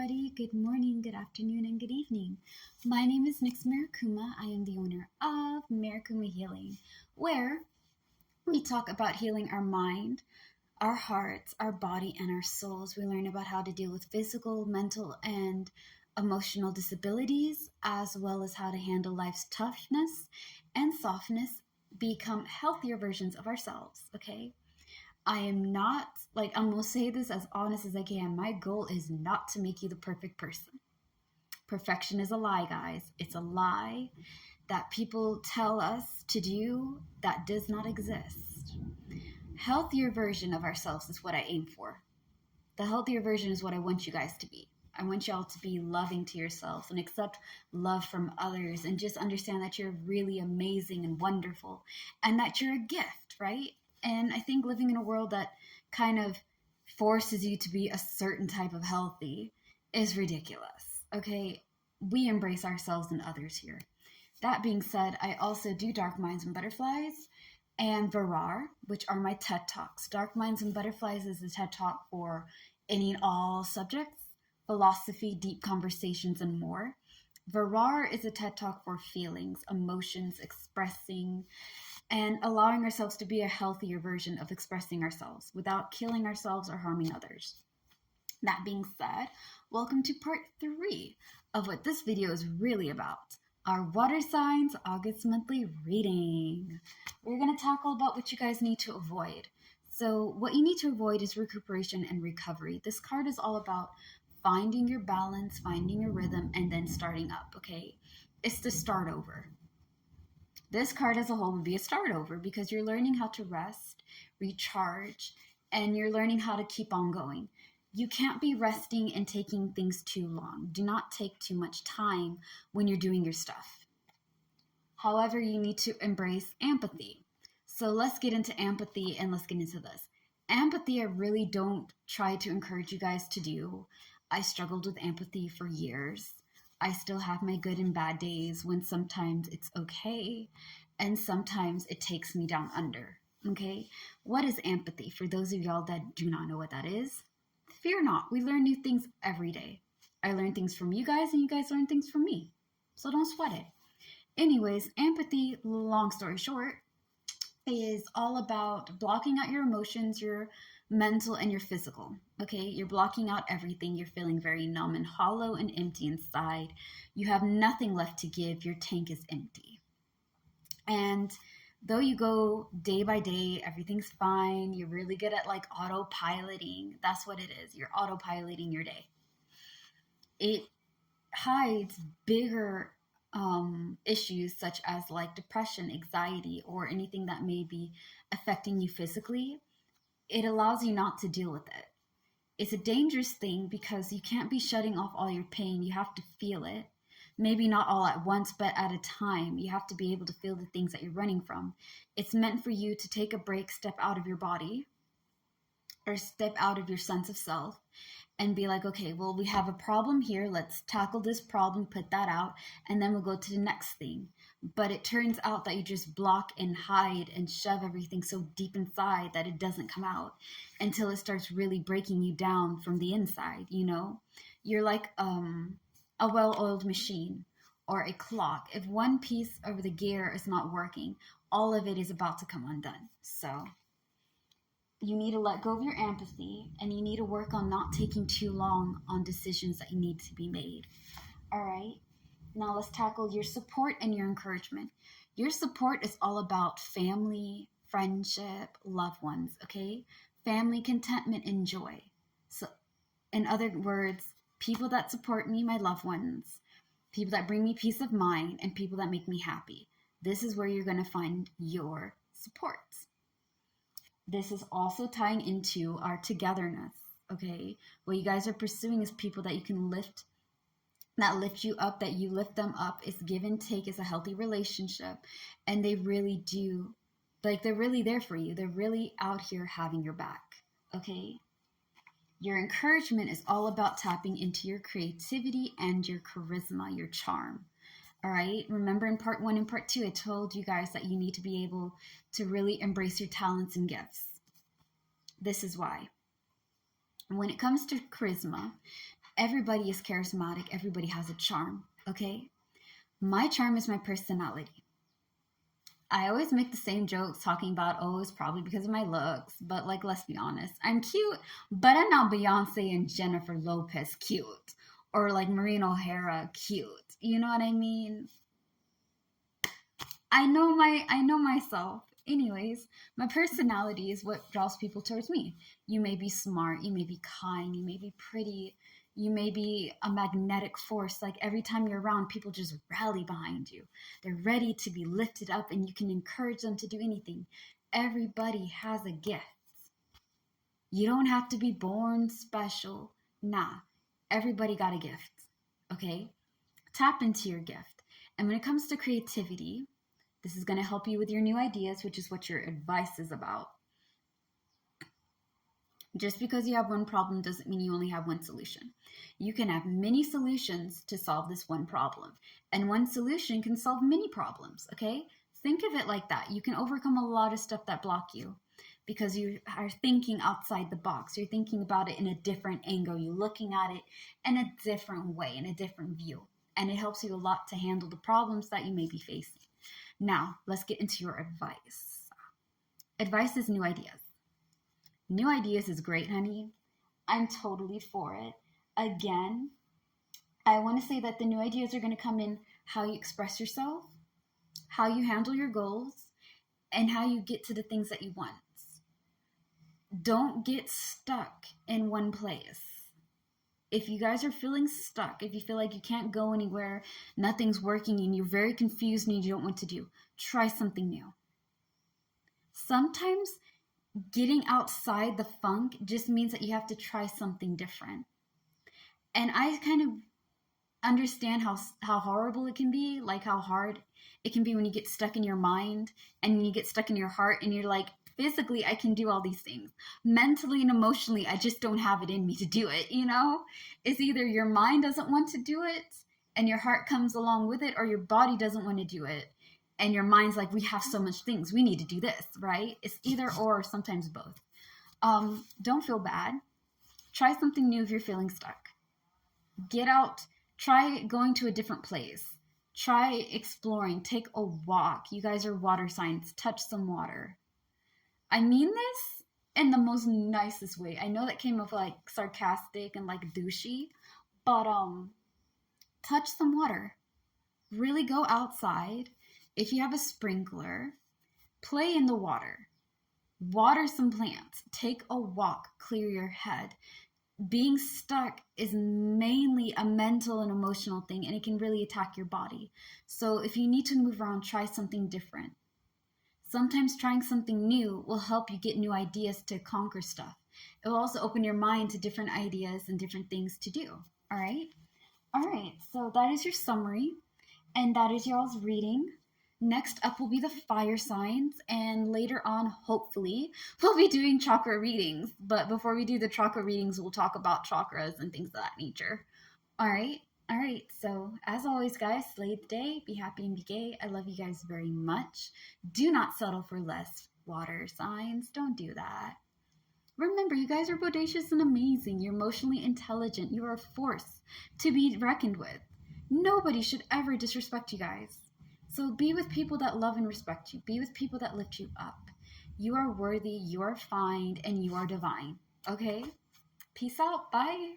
everybody. Good morning, good afternoon, and good evening. My name is Nix Marikuma. I am the owner of Marikuma Healing, where we talk about healing our mind, our hearts, our body, and our souls. We learn about how to deal with physical, mental, and emotional disabilities, as well as how to handle life's toughness and softness, become healthier versions of ourselves, okay? I am not, I'm going to say this as honest as I can. My goal is not to make you the perfect person. Perfection is a lie, guys. It's a lie that people tell us to do that does not exist. Healthier version of ourselves is what I aim for. The healthier version is what I want you guys to be. I want y'all to be loving to yourselves and accept love from others and just understand that you're really amazing and wonderful and that you're a gift, right? And I think living in a world that kind of forces you to be a certain type of healthy is ridiculous, okay? We embrace ourselves and others here. That being said, I also do Dark Minds and Butterflies and Varar, which are my TED Talks. Dark Minds and Butterflies is a TED Talk for any and all subjects, philosophy, deep conversations, and more. Varar is a TED Talk for feelings, emotions, expressing, and allowing ourselves to be a healthier version of expressing ourselves without killing ourselves or harming others. That being said, welcome to part 3 of what this video is really about, our water signs August monthly reading. We're going to tackle about what you guys need to avoid. So what you need to avoid is recuperation and recovery. This card is all about finding your balance, finding your rhythm, and then starting up, okay? It's the start over. This card as a whole would be a start over because you're learning how to rest, recharge, and you're learning how to keep on going. You can't be resting and taking things too long. Do not take too much time when you're doing your stuff. However, you need to embrace empathy. So let's get into empathy and let's get into this. Empathy, I really don't try to encourage you guys to do. I struggled with empathy for years. I still have my good and bad days when sometimes it's okay and sometimes it takes me down under, okay? What is empathy? For those of y'all that do not know what that is, fear not. We learn new things every day. I learn things from you guys and you guys learn things from me. So don't sweat it. Anyways, empathy, long story short, is all about blocking out your emotions, your mental and your physical, okay? You're blocking out everything. You're feeling very numb and hollow and empty inside. You have nothing left to give. Your tank is empty. And though you go day by day, everything's fine. You're really good at autopiloting. That's what it is. You're autopiloting your day. It hides bigger issues such as depression, anxiety, or anything that may be affecting you physically. It allows you not to deal with it. It's a dangerous thing because you can't be shutting off all your pain. You have to feel it. Maybe not all at once, but at a time. You have to be able to feel the things that you're running from. It's meant for you to take a break, step out of your body, or step out of your sense of self and be like, okay, well, we have a problem here. Let's tackle this problem, put that out, and then we'll go to the next thing. But it turns out that you just block and hide and shove everything so deep inside that it doesn't come out until it starts really breaking you down from the inside, you know? You're like a well-oiled machine or a clock. If one piece of the gear is not working, all of it is about to come undone. So you need to let go of your empathy and you need to work on not taking too long on decisions that you need to be made. All right. Now let's tackle your support and your encouragement. Your support is all about family, friendship, loved ones, okay? Family, contentment, and joy. So in other words, people that support me, my loved ones, people that bring me peace of mind, and people that make me happy. This is where you're going to find your support. This is also tying into our togetherness, okay? What you guys are pursuing is people that you can lift, that lift you up, that you lift them up. It's give and take. It's a healthy relationship. And they really do, they're really there for you. They're really out here having your back, okay? Your encouragement is all about tapping into your creativity and your charisma, your charm. All right. Remember in part 1 and part 2, I told you guys that you need to be able to really embrace your talents and gifts. This is why. When it comes to charisma, Everybody is charismatic. Everybody has a charm, okay? My charm is my personality. I always make the same jokes talking about, oh, it's probably because of my looks. But, like, let's be honest. I'm cute, but I'm not Beyonce and Jennifer Lopez cute. Or, like, Maureen O'Hara cute. You know what I mean? I know myself. Anyways, my personality is what draws people towards me. You may be smart, you may be kind, you may be pretty, you may be a magnetic force. Like every time you're around, people just rally behind you. They're ready to be lifted up and you can encourage them to do anything. Everybody has a gift. You don't have to be born special. Nah, everybody got a gift. Okay? Tap into your gift. And when it comes to creativity, this is going to help you with your new ideas, which is what your advice is about. Just because you have one problem doesn't mean you only have one solution. You can have many solutions to solve this one problem. And one solution can solve many problems, okay? Think of it like that. You can overcome a lot of stuff that block you because you are thinking outside the box. You're thinking about it in a different angle. You're looking at it in a different way, in a different view. And it helps you a lot to handle the problems that you may be facing. Now, let's get into your advice. Advice is new ideas. New ideas is great, honey. I'm totally for it. Again, I want to say that the new ideas are going to come in how you express yourself, how you handle your goals, and how you get to the things that you want. Don't get stuck in one place. If you guys are feeling stuck, if you feel like you can't go anywhere, nothing's working, and you're very confused and you don't know what to do, try something new. Sometimes getting outside the funk just means that you have to try something different. And I kind of understand how horrible it can be, like how hard it can be when you get stuck in your mind and you get stuck in your heart and you're like, physically, I can do all these things. Mentally and emotionally, I just don't have it in me to do it, you know? It's either your mind doesn't want to do it and your heart comes along with it, or your body doesn't want to do it and your mind's like, we have so much things, we need to do this, right? It's either or, sometimes both. Don't feel bad. Try something new if you're feeling stuck. Get out. Try going to a different place. Try exploring. Take a walk. You guys are water signs. Touch some water. I mean this in the most nicest way. I know that came off like sarcastic and like douchey, but touch some water. Really go outside. If you have a sprinkler, play in the water. Water some plants. Take a walk. Clear your head. Being stuck is mainly a mental and emotional thing, and it can really attack your body. So if you need to move around, try something different. Sometimes trying something new will help you get new ideas to conquer stuff. It will also open your mind to different ideas and different things to do. All right? All right, so that is your summary, and that is y'all's reading. Next up will be the fire signs, and later on, hopefully, we'll be doing chakra readings. But before we do the chakra readings, we'll talk about chakras and things of that nature. All right. So as always, guys, slay the day, be happy and be gay. I love you guys very much. Do not settle for less, water signs. Don't do that. Remember, you guys are bodacious and amazing. You're emotionally intelligent. You are a force to be reckoned with. Nobody should ever disrespect you guys. So be with people that love and respect you. Be with people that lift you up. You are worthy, you are fine, and you are divine. Okay? Peace out. Bye.